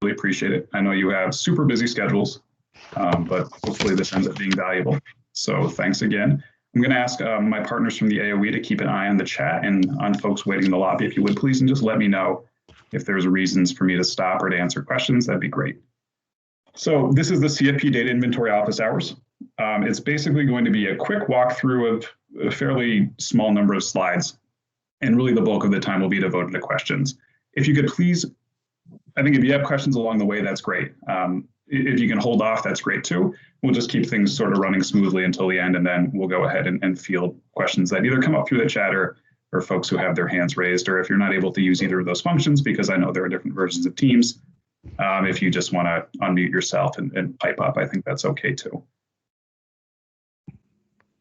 really appreciate it. I know you have super busy schedules, but hopefully this ends up being valuable. So thanks again. I'm going to ask my partners from the AOE to keep an eye on the chat and on folks waiting in the lobby, if you would please, and just let me know if there's reasons for me to stop or to answer questions. That'd be great. So this is the CFP Data Inventory office hours. It's basically going to be a quick walkthrough of a fairly small number of slides, and really the bulk of the time will be devoted to questions. If you could please, I think if you have questions along the way, that's great. If you can hold off, that's great too. We'll just keep things sort of running smoothly until the end, and then we'll go ahead and field questions that either come up through the chat or folks who have their hands raised, or if you're not able to use either of those functions, because I know there are different versions of Teams, if you just want to unmute yourself and pipe up, I think that's okay too.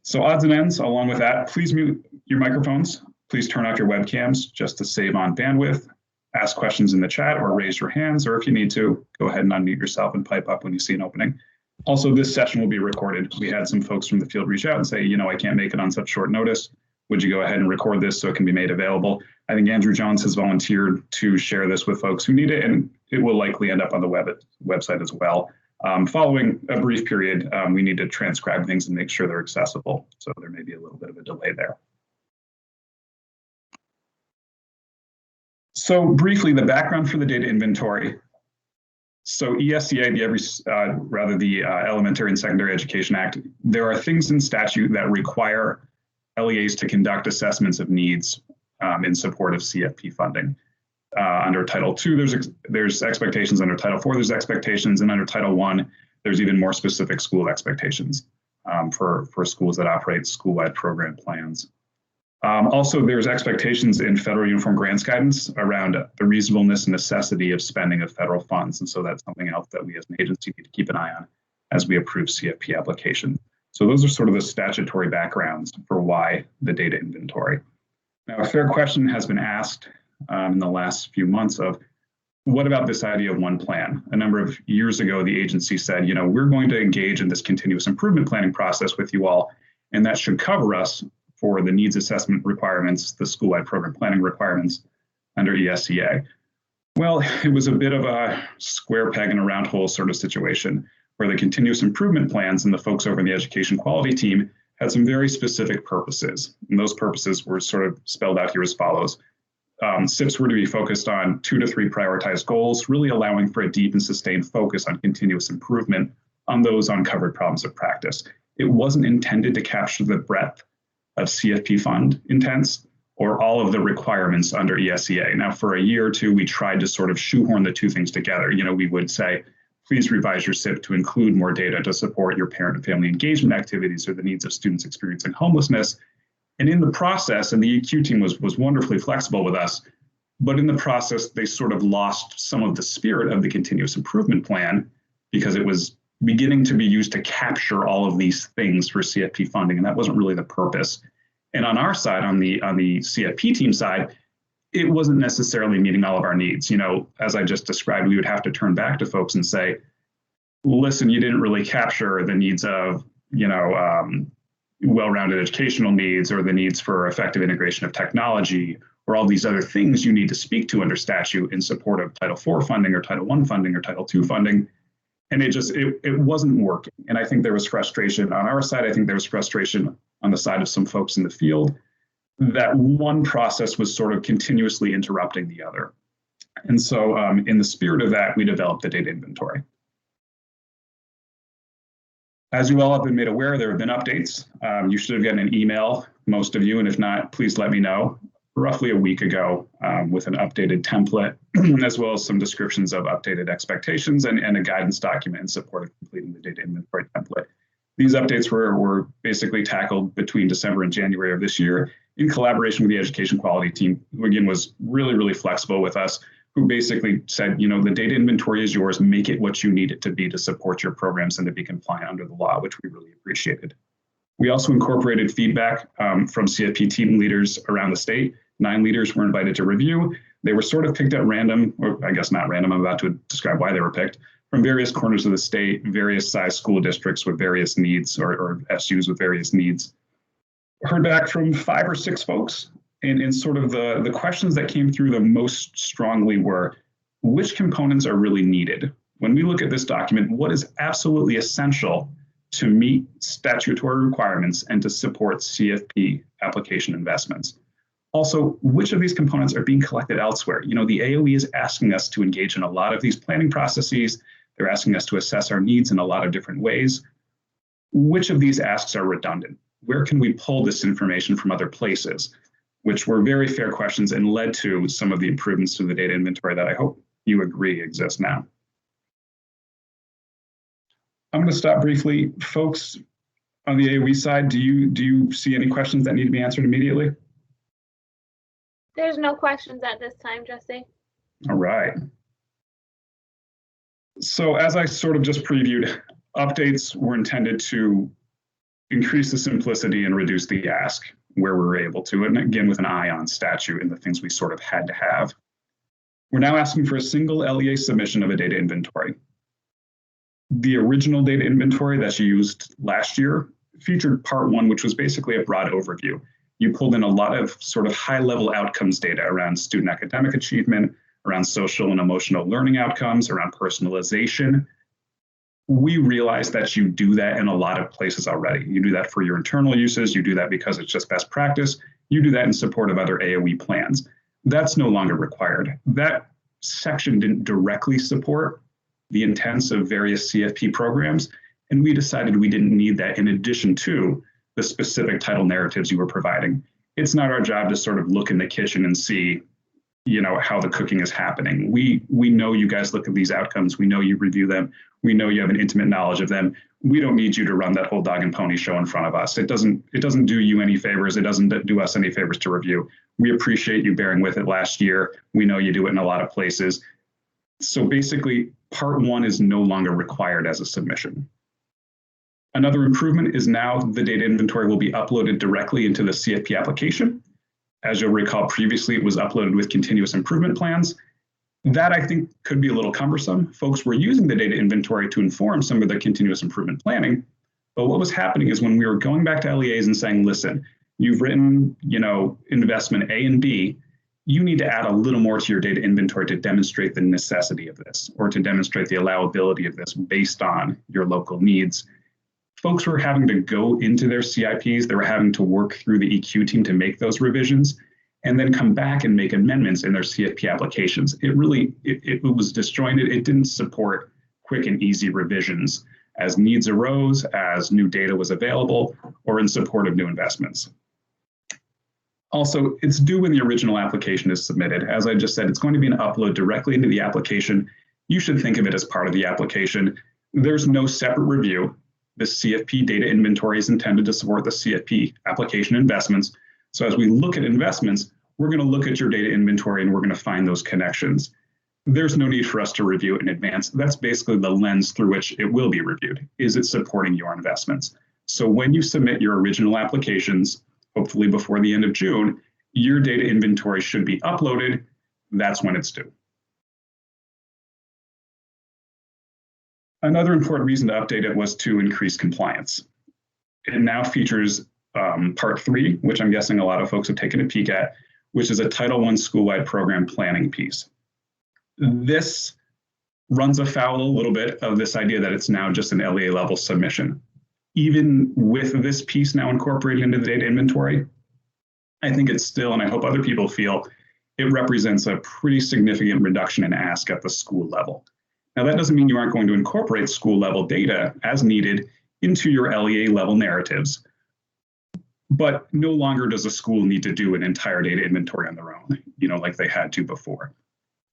So odds and ends, along with that, please mute your microphones. Please turn off your webcams just to save on bandwidth. Ask questions in the chat or raise your hands, or if you need to, go ahead and unmute yourself and pipe up when you see an opening. Also, this session will be recorded. We had some folks from the field reach out and say, you know, I can't make it on such short notice. Would you go ahead and record this so it can be made available? I think Andrew Jones has volunteered to share this with folks who need it, and it will likely end up on the website as well. Following a brief period, we need to transcribe things and make sure they're accessible. So there may be a little bit of a delay there. So briefly, the background for the data inventory. So ESEA, the Elementary and Secondary Education Act, there are things in statute that require LEAs to conduct assessments of needs in support of CFP funding. Under Title II, there's expectations. Under Title IV, there's expectations, and under Title I, there's even more specific school expectations for schools that operate school-wide program plans. Also, there's expectations in federal uniform grants guidance around the reasonableness and necessity of spending of federal funds. And so that's something else that we as an agency need to keep an eye on as we approve CFP applications. So those are sort of the statutory backgrounds for why the data inventory. Now, a fair question has been asked in the last few months of, what about this idea of one plan? A number of years ago, the agency said, you know, we're going to engage in this continuous improvement planning process with you all, and that should cover us for the needs assessment requirements, the school-wide program planning requirements under ESEA. Well, it was a bit of a square peg in a round hole sort of situation, where the continuous improvement plans and the folks over in the education quality team had some very specific purposes. And those purposes were sort of spelled out here as follows. SIPs were to be focused on 2 to 3 prioritized goals, really allowing for a deep and sustained focus on continuous improvement on those uncovered problems of practice. It wasn't intended to capture the breadth of CFP fund intents or all of the requirements under ESEA. Now, for a year or two, we tried to sort of shoehorn the two things together. You know, we would say, please revise your SIP to include more data to support your parent and family engagement activities or the needs of students experiencing homelessness. And in the process, and the EQ team was wonderfully flexible with us, but in the process, they sort of lost some of the spirit of the continuous improvement plan because it was beginning to be used to capture all of these things for CFP funding, and that wasn't really the purpose. And on our side, on the CFP team side, it wasn't necessarily meeting all of our needs. You know, as I just described, we would have to turn back to folks and say, listen, you didn't really capture the needs of, you know, well-rounded educational needs or the needs for effective integration of technology or all these other things you need to speak to under statute in support of Title IV funding or Title I funding or Title II funding. And it wasn't working. And I think there was frustration on our side. I think there was frustration on the side of some folks in the field that one process was sort of continuously interrupting the other. And so in the spirit of that, we developed the data inventory. As you all have been made aware, there have been updates. You should have gotten an email, most of you, and if not, please let me know, roughly a week ago with an updated template, as well as some descriptions of updated expectations and a guidance document in support of completing the data inventory template. These updates were basically tackled between December and January of this year in collaboration with the education quality team, who again was really, really flexible with us, who basically said, you know, the data inventory is yours, make it what you need it to be to support your programs and to be compliant under the law, which we really appreciated. We also incorporated feedback from CFP team leaders around the state. 9 leaders were invited to review. They were sort of picked at random, or I guess not random, I'm about to describe why they were picked, from various corners of the state, various size school districts with various needs or SUs with various needs. Heard back from 5 or 6 folks, and sort of the questions that came through the most strongly were, which components are really needed? When we look at this document, what is absolutely essential to meet statutory requirements and to support CFP application investments? Also, which of these components are being collected elsewhere? You know, the AOE is asking us to engage in a lot of these planning processes. They're asking us to assess our needs in a lot of different ways. Which of these asks are redundant? Where can we pull this information from other places? Which were very fair questions and led to some of the improvements to the data inventory that I hope you agree exist now. I'm going to stop briefly. Folks on the AOE side, do you see any questions that need to be answered immediately? There's no questions at this time, Jesse. All right. So as I sort of just previewed, updates were intended to increase the simplicity and reduce the ask where we were able to, and again, with an eye on statute and the things we sort of had to have. We're now asking for a single LEA submission of a data inventory. The original data inventory that you used last year featured part one, which was basically a broad overview. You pulled in a lot of sort of high-level outcomes data around student academic achievement, around social and emotional learning outcomes, around personalization. We realize that you do that in a lot of places already. You do that for your internal uses. You do that because it's just best practice. You do that in support of other AOE plans. That's no longer required. That section didn't directly support the intents of various CFP programs, and we decided we didn't need that in addition to the specific title narratives you were providing. It's not our job to sort of look in the kitchen and see, you know, how the cooking is happening. We know you guys look at these outcomes. We know you review them. We know you have an intimate knowledge of them. We don't need you to run that whole dog and pony show in front of us. It doesn't do you any favors. It doesn't do us any favors to review. We appreciate you bearing with it last year. We know you do it in a lot of places. So basically, part one is no longer required as a submission. Another improvement is now the data inventory will be uploaded directly into the CFP application. As you'll recall, previously it was uploaded with continuous improvement plans. That I think could be a little cumbersome. Folks were using the data inventory to inform some of the continuous improvement planning. But what was happening is when we were going back to LEAs and saying, listen, you've written, you know, investment A and B, you need to add a little more to your data inventory to demonstrate the necessity of this or to demonstrate the allowability of this based on your local needs. Folks were having to go into their CIPs, they were having to work through the EQ team to make those revisions and then come back and make amendments in their CFP applications. It was disjointed. It didn't support quick and easy revisions as needs arose, as new data was available, or in support of new investments. Also, it's due when the original application is submitted. As I just said, it's going to be an upload directly into the application. You should think of it as part of the application. There's no separate review. The CFP data inventory is intended to support the CFP application investments. So as we look at investments, we're going to look at your data inventory and we're going to find those connections. There's no need for us to review it in advance. That's basically the lens through which it will be reviewed. Is it supporting your investments? So when you submit your original applications, hopefully before the end of June, your data inventory should be uploaded. That's when it's due. Another important reason to update it was to increase compliance. It now features part 3, which I'm guessing a lot of folks have taken a peek at, which is a Title I school-wide program planning piece. This runs afoul a little bit of this idea that it's now just an LEA level submission. Even with this piece now incorporated into the data inventory, I think it's still, and I hope other people feel, it represents a pretty significant reduction in ask at the school level. Now, that doesn't mean you aren't going to incorporate school level data as needed into your LEA level narratives, but no longer does a school need to do an entire data inventory on their own, you know, like they had to before.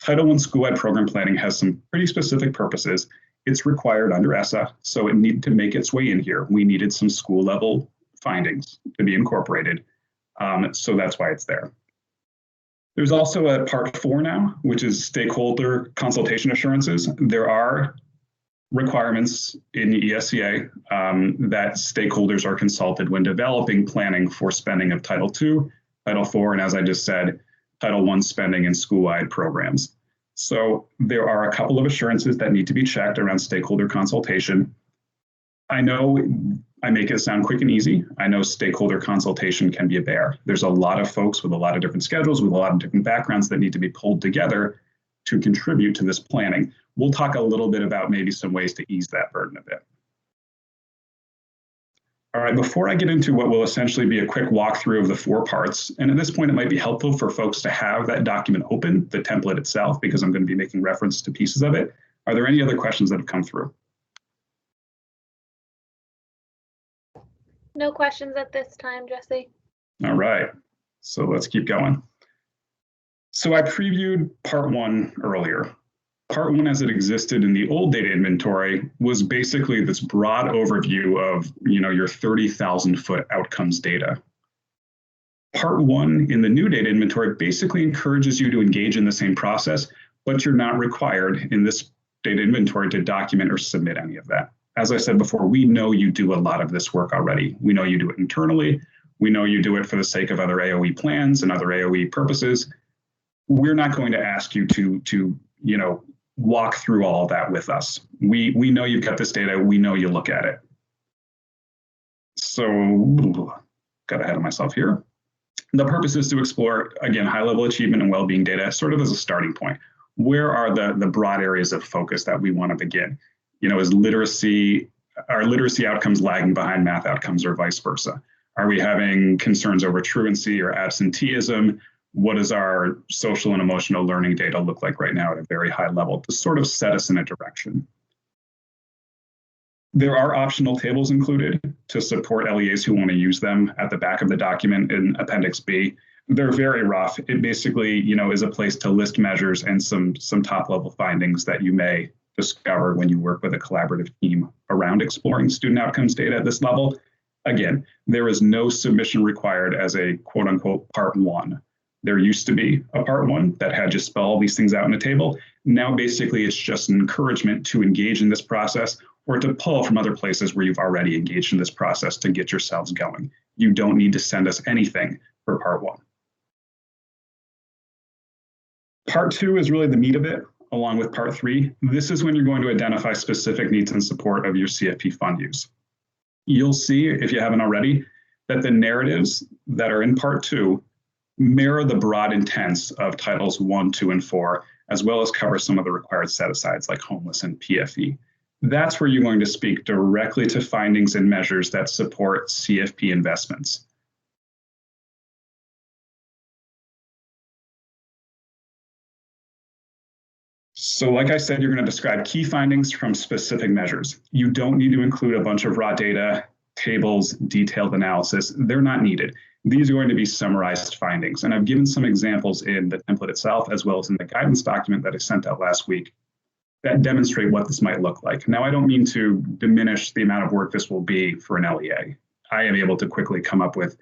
Title I school-wide program planning has some pretty specific purposes. It's required under ESSA, so it needed to make its way in here. We needed some school level findings to be incorporated, so that's why it's there. There's also a part 4 now, which is stakeholder consultation assurances. There are requirements in the ESEA that stakeholders are consulted when developing planning for spending of Title II, Title IV, and as I just said, Title I spending in school-wide programs. So there are a couple of assurances that need to be checked around stakeholder consultation. I know I make it sound quick and easy. I know stakeholder consultation can be a bear. There's a lot of folks with a lot of different schedules, with a lot of different backgrounds that need to be pulled together to contribute to this planning. We'll talk a little bit about maybe some ways to ease that burden a bit. All right, before I get into what will essentially be a quick walkthrough of the 4 parts, and at this point it might be helpful for folks to have that document open, the template itself, because I'm going to be making reference to pieces of it. Are there any other questions that have come through? No questions at this time, Jesse. All right, so let's keep going. So I previewed part 1 earlier. Part 1 as it existed in the old data inventory was basically this broad overview of, your 30,000 foot outcomes data. Part 1 in the new data inventory basically encourages you to engage in the same process, but you're not required in this data inventory to document or submit any of that. As I said before, we know you do a lot of this work already. We know you do it internally. We know you do it for the sake of other AOE plans and other AOE purposes. We're not going to ask you to walk through all of that with us. We know you've got this data. We know you look at it. So got ahead of myself here. The purpose is to explore, again, high-level achievement and well-being data sort of as a starting point. Where are the broad areas of focus that we want to begin? Is are literacy outcomes lagging behind math outcomes or vice versa? Are we having concerns over truancy or absenteeism? What does our social and emotional learning data look like right now at a very high level to sort of set us in a direction? There are optional tables included to support LEAs who want to use them at the back of the document in Appendix B. They're very rough. It basically, is a place to list measures and some top-level findings that you may discover when you work with a collaborative team around exploring student outcomes data at this level. Again, there is no submission required as a quote-unquote Part 1. There used to be a Part 1 that had just spell all these things out in a table. Now, basically, it's just an encouragement to engage in this process or to pull from other places where you've already engaged in this process to get yourselves going. You don't need to send us anything for Part 1. Part 2 is really the meat of it, along with Part 3. This is when you're going to identify specific needs and support of your CFP fund use. You'll see, if you haven't already, that the narratives that are in Part 2 mirror the broad intents of Titles 1, 2, and 4, as well as cover some of the required set-asides like homeless and PFE. That's where you're going to speak directly to findings and measures that support CFP investments. So like I said, you're going to describe key findings from specific measures. You don't need to include a bunch of raw data, tables, detailed analysis. They're not needed. These are going to be summarized findings. And I've given some examples in the template itself, as well as in the guidance document that I sent out last week that demonstrate what this might look like. Now, I don't mean to diminish the amount of work this will be for an LEA. I am able to quickly come up with,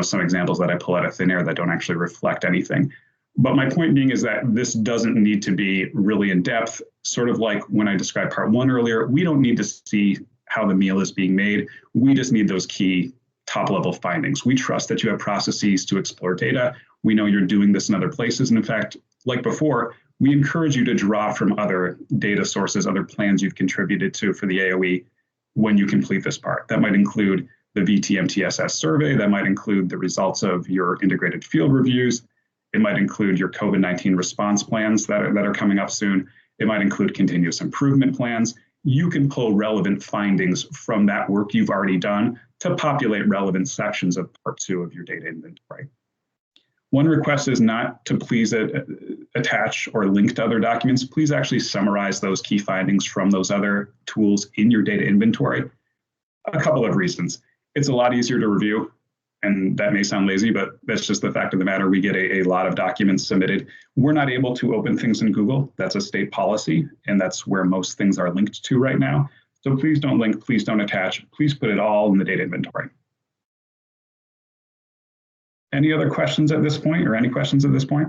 some examples that I pull out of thin air that don't actually reflect anything. But my point being is that this doesn't need to be really in depth, sort of like when I described Part 1 earlier. We don't need to see how the meal is being made. We just need those key top-level findings. We trust that you have processes to explore data. We know you're doing this in other places. And in fact, like before, we encourage you to draw from other data sources, other plans you've contributed to for the AOE when you complete this part. That might include the VTMTSS survey. That might include the results of your integrated field reviews. It might include your COVID-19 response plans that are coming up soon. It might include continuous improvement plans. You can pull relevant findings from that work you've already done to populate relevant sections of Part 2 of your data inventory. One request is not to please attach or link to other documents. Please actually summarize those key findings from those other tools in your data inventory. A couple of reasons. It's a lot easier to review, and that may sound lazy, but that's just the fact of the matter. We get a lot of documents submitted. We're not able to open things in Google. That's a state policy, and that's where most things are linked to right now. So please don't link, please don't attach, please put it all in the data inventory. Any other questions at this point, or any questions at this point?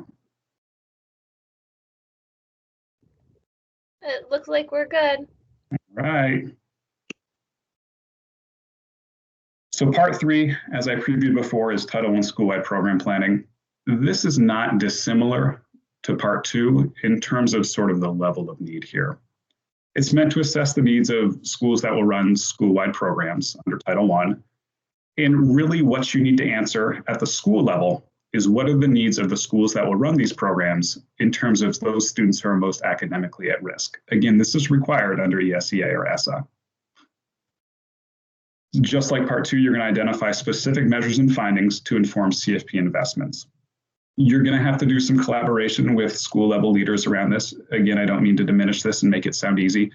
It looks like we're good. All right. So Part 3, as I previewed before, is Title I school-wide program planning. This is not dissimilar to Part 2 in terms of sort of the level of need here. It's meant to assess the needs of schools that will run school-wide programs under Title I, and really what you need to answer at the school level is what are the needs of the schools that will run these programs in terms of those students who are most academically at risk. Again, this is required under ESEA or ESSA. Just like part 2, you're going to identify specific measures and findings to inform CFP investments. You're going to have to do some collaboration with school level leaders around this. Again, I don't mean to diminish this and make it sound easy,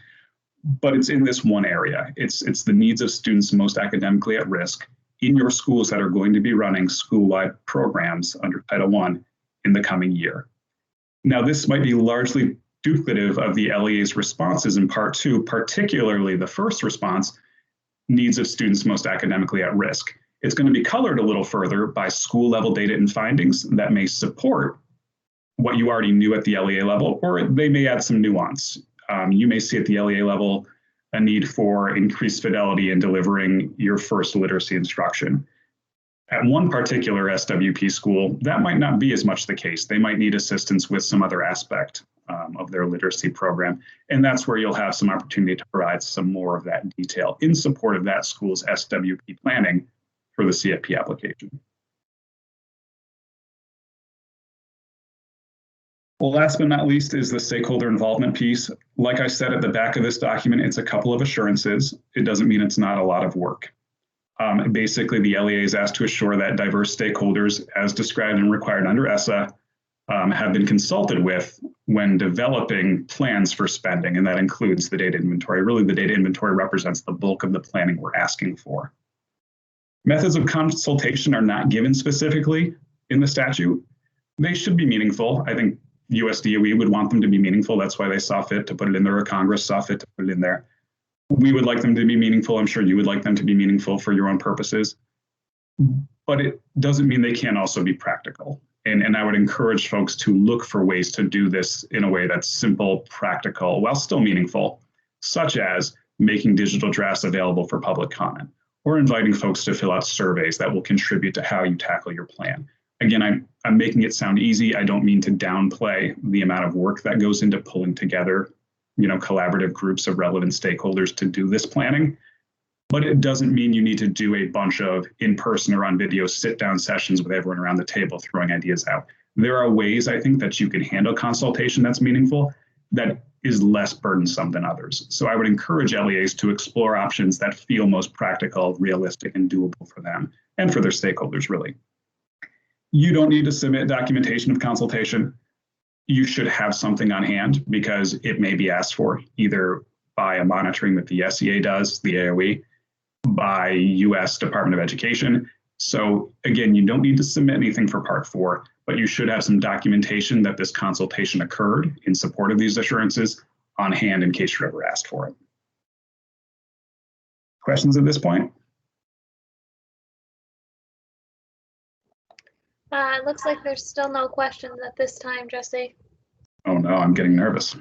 but it's in this one area. It's the needs of students most academically at risk in your schools that are going to be running school-wide programs under Title I in the coming year. Now, this might be largely duplicative of the LEA's responses in part 2, particularly the first response, needs of students most academically at risk. It's going to be colored a little further by school-level data and findings that may support what you already knew at the LEA level, or they may add some nuance. You may see at the LEA level a need for increased fidelity in delivering your first literacy instruction. At one particular SWP school, that might not be as much the case. They might need assistance with some other aspect of their literacy program. And that's where you'll have some opportunity to provide some more of that detail in support of that school's SWP planning for the CFP application. Well, last but not least is the stakeholder involvement piece. Like I said, at the back of this document, it's a couple of assurances. It doesn't mean it's not a lot of work. Basically, the LEA is asked to assure that diverse stakeholders, as described and required under ESSA, have been consulted with when developing plans for spending, and that includes the data inventory. Really, the data inventory represents the bulk of the planning we're asking for. Methods of consultation are not given specifically in the statute. They should be meaningful. I think USDOE would want them to be meaningful. That's why they saw fit to put it in there, or Congress saw fit to put it in there. We would like them to be meaningful. I'm sure you would like them to be meaningful for your own purposes. But it doesn't mean they can't also be practical. And I would encourage folks to look for ways to do this in a way that's simple, practical, while still meaningful, such as making digital drafts available for public comment, or inviting folks to fill out surveys that will contribute to how you tackle your plan. Again, I'm making it sound easy. I don't mean to downplay the amount of work that goes into pulling together, collaborative groups of relevant stakeholders to do this planning. But it doesn't mean you need to do a bunch of in-person or on video sit-down sessions with everyone around the table throwing ideas out. There are ways, I think, that you can handle consultation that's meaningful, that is less burdensome than others. So I would encourage LEAs to explore options that feel most practical, realistic, and doable for them and for their stakeholders, really. You don't need to submit documentation of consultation. You should have something on hand because it may be asked for either by a monitoring that the SEA does, the AOE, by US Department of Education. So again, you don't need to submit anything for part 4, but you should have some documentation that this consultation occurred in support of these assurances on hand in case you're ever asked for it. Questions at this point? It looks like there's still no questions at this time, Jesse. Oh no, I'm getting nervous.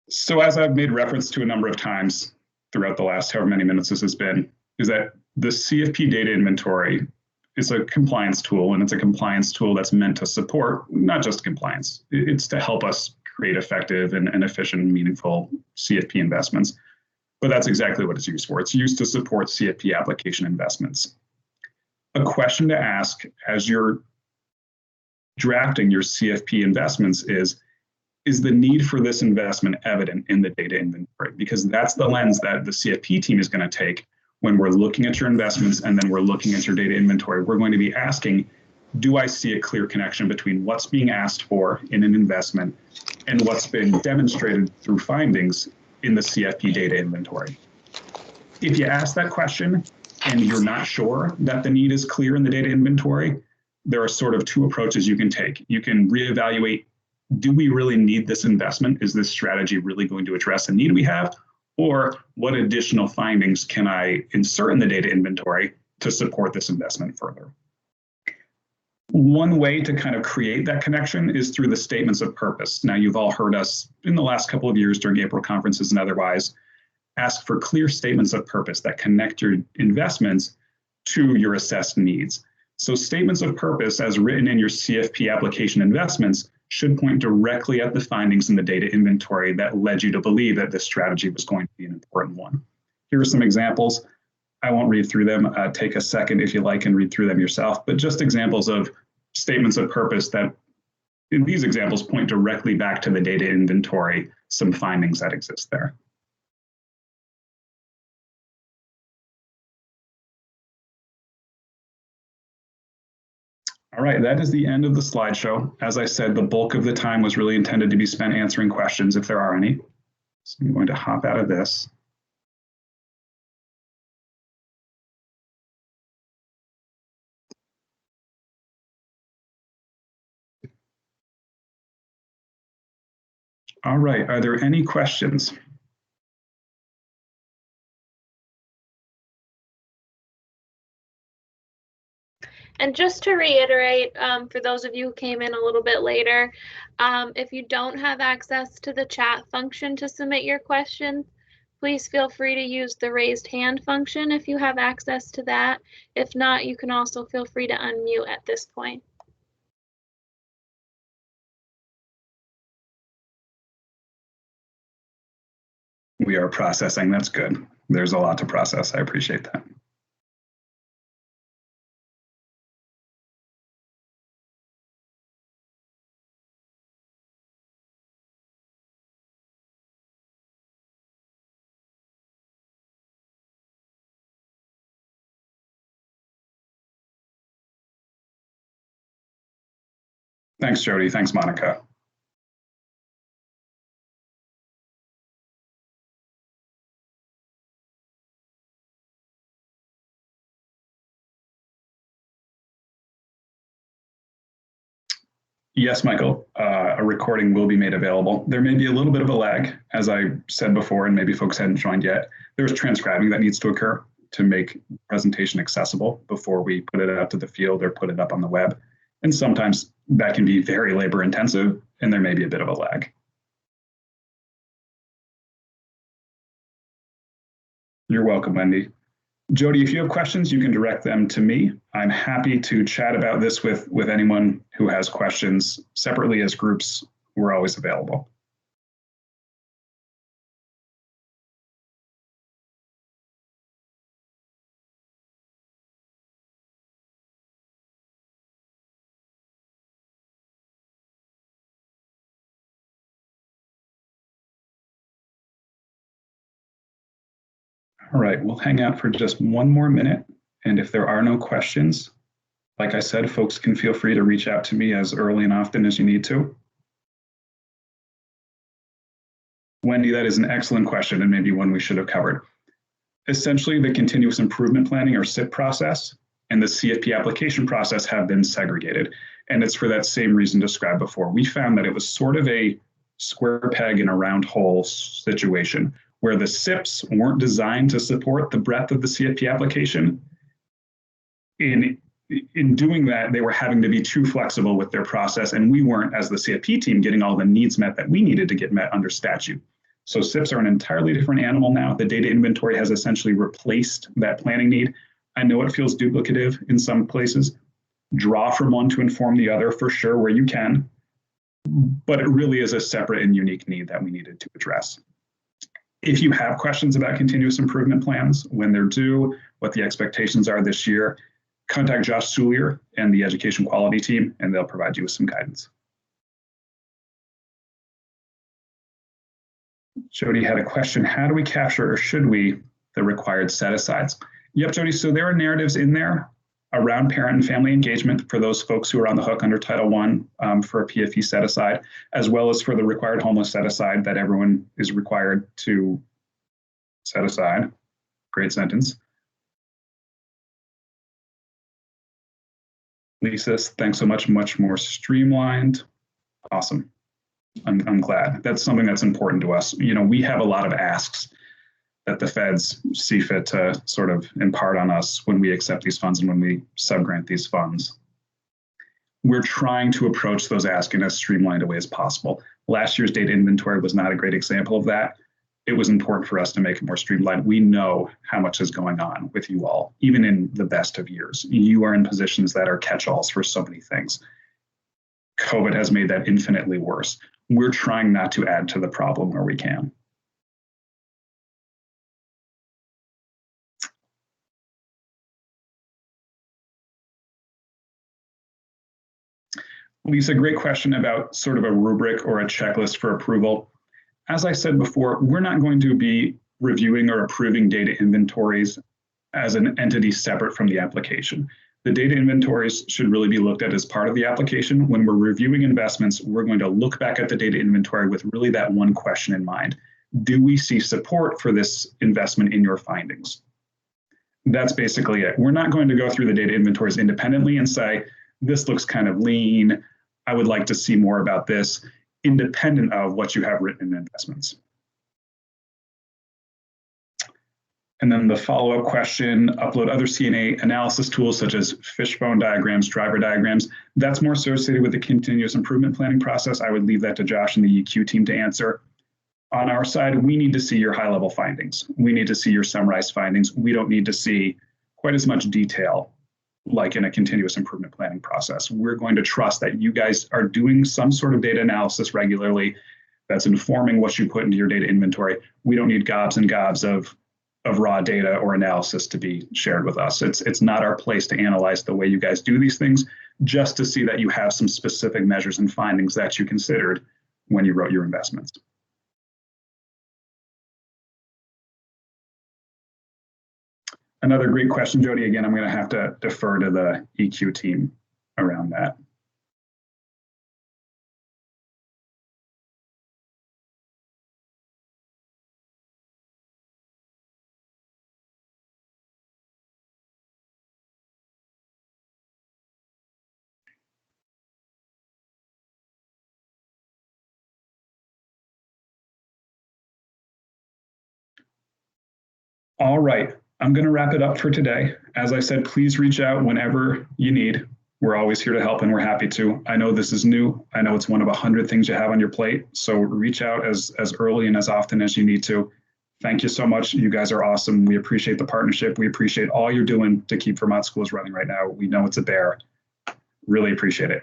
So as I've made reference to a number of times throughout the last however many minutes this has been, is that the CFP Data Inventory is a compliance tool, and it's a compliance tool that's meant to support not just compliance. It's to help us create effective and efficient and meaningful CFP investments. But that's exactly what it's used for. It's used to support CFP application investments. A question to ask as you're drafting your CFP investments is the need for this investment evident in the data inventory? Because that's the lens that the CFP team is going to take when we're looking at your investments and then we're looking at your data inventory. We're going to be asking, do I see a clear connection between what's being asked for in an investment and what's been demonstrated through findings in the CFP data inventory? If you ask that question and you're not sure that the need is clear in the data inventory, there are sort of two approaches you can take. You can reevaluate, do we really need this investment? Is this strategy really going to address a need we have? Or what additional findings can I insert in the data inventory to support this investment further? One way to kind of create that connection is through the statements of purpose. Now, you've all heard us in the last couple of years during April conferences and otherwise ask for clear statements of purpose that connect your investments to your assessed needs. So statements of purpose as written in your CFP application investments should point directly at the findings in the data inventory that led you to believe that this strategy was going to be an important one. Here are some examples. I won't read through them. Take a second if you like and read through them yourself, but just examples of statements of purpose that in these examples point directly back to the data inventory, some findings that exist there. All right, that is the end of the slideshow. As I said, the bulk of the time was really intended to be spent answering questions if there are any. So I'm going to hop out of this. All right, are there any questions? And just to reiterate, for those of you who came in a little bit later, if you don't have access to the chat function to submit your questions, please feel free to use the raised hand function if you have access to that. If not, you can also feel free to unmute at this point. We are processing, that's good. There's a lot to process, I appreciate that. Thanks, Jody. Thanks, Monica. Yes, Michael, a recording will be made available. There may be a little bit of a lag, as I said before, and maybe folks hadn't joined yet. There's transcribing that needs to occur to make presentation accessible before we put it out to the field or put it up on the web. And sometimes that can be very labor intensive, and there may be a bit of a lag. You're welcome, Wendy. Jody, if you have questions, you can direct them to me. I'm happy to chat about this with anyone who has questions separately as groups. We're always available. All right, we'll hang out for just one more minute. And if there are no questions, like I said, folks can feel free to reach out to me as early and often as you need to. Wendy, that is an excellent question and maybe one we should have covered. Essentially, the continuous improvement planning or SIP process and the CFP application process have been segregated. And it's for that same reason described before. We found that it was sort of a square peg in a round hole situation where the SIPs weren't designed to support the breadth of the CFP application. In doing that, they were having to be too flexible with their process, and we weren't, as the CFP team, getting all the needs met that we needed to get met under statute. So SIPs are an entirely different animal now. The data inventory has essentially replaced that planning need. I know it feels duplicative in some places. Draw from one to inform the other for sure where you can, but it really is a separate and unique need that we needed to address. If you have questions about continuous improvement plans, when they're due, what the expectations are this year, contact Josh Soulier and the education quality team, and they'll provide you with some guidance. Jody had a question, how do we capture, or should we, the required set-asides? Yep, Jody, so there are narratives in there around parent and family engagement for those folks who are on the hook under Title I for a PFE set-aside, as well as for the required homeless set-aside that everyone is required to set aside. Great sentence. Lisa, thanks so much, much more streamlined. Awesome. I'm glad. That's something that's important to us. You know, we have a lot of asks that the feds see fit to sort of impart on us when we accept these funds and when we subgrant these funds. We're trying to approach those asks in as streamlined a way as possible. Last year's data inventory was not a great example of that. It was important for us to make it more streamlined. We know how much is going on with you all, even in the best of years. You are in positions that are catch-alls for so many things. COVID has made that infinitely worse. We're trying not to add to the problem where we can. Lisa, great question about sort of a rubric or a checklist for approval. As I said before, we're not going to be reviewing or approving data inventories as an entity separate from the application. The data inventories should really be looked at as part of the application. When we're reviewing investments, we're going to look back at the data inventory with really that one question in mind. Do we see support for this investment in your findings? That's basically it. We're not going to go through the data inventories independently and say, this looks kind of lean. I would like to see more about this, independent of what you have written in investments. And then the follow-up question, upload other CNA analysis tools such as fishbone diagrams, driver diagrams. That's more associated with the continuous improvement planning process. I would leave that to Josh and the EQ team to answer. On our side, we need to see your high-level findings. We need to see your summarized findings. We don't need to see quite as much detail like in a continuous improvement planning process. We're going to trust that you guys are doing some sort of data analysis regularly that's informing what you put into your data inventory. We don't need gobs and gobs of raw data or analysis to be shared with us. It's not our place to analyze the way you guys do these things, just to see that you have some specific measures and findings that you considered when you wrote your investments. Another great question, Jody. Again, I'm going to have to defer to the EQ team around that. All right, I'm going to wrap it up for today. As I said, please reach out whenever you need. We're always here to help, and we're happy to. I know this is new. I know it's one of 100 things you have on your plate. So reach out as early and as often as you need to. Thank you so much. You guys are awesome. We appreciate the partnership. We appreciate all you're doing to keep Vermont schools running right now. We know it's a bear. Really appreciate it.